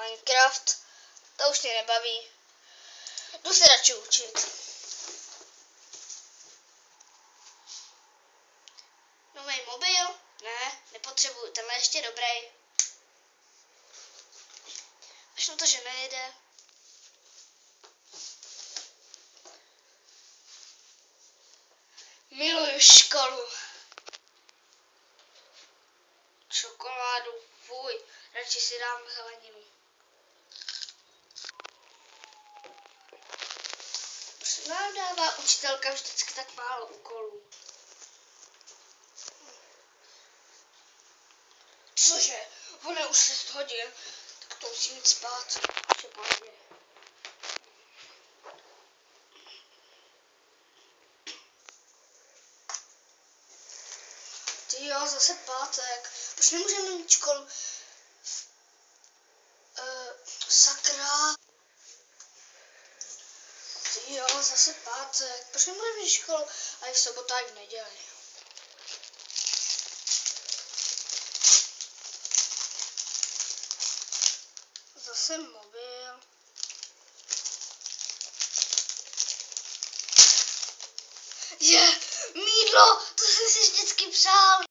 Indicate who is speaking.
Speaker 1: Minecraft. To už mě nebaví. Jdu se radši učit. Nový mobil? Ne, nepotřebuju. Tenhle je ještě dobrý. Až na to, že nejde. Miluju školu. Čokoládu, fuj. Radši si dám zeleninu. Proč nám dává učitelka vždycky tak málo úkolů? Cože? On je už 6 hodin, tak to musím jít spát. Přepadně. Ty jo, zase pátek. Proč nemůžeme mít školu? Sakra. Ty jo, zase pátek. Proč nemůžeme mít školu? A i v sobotu, a i v neděli. Zase mobil. Je, mýdlo, to jsem si vždycky přál.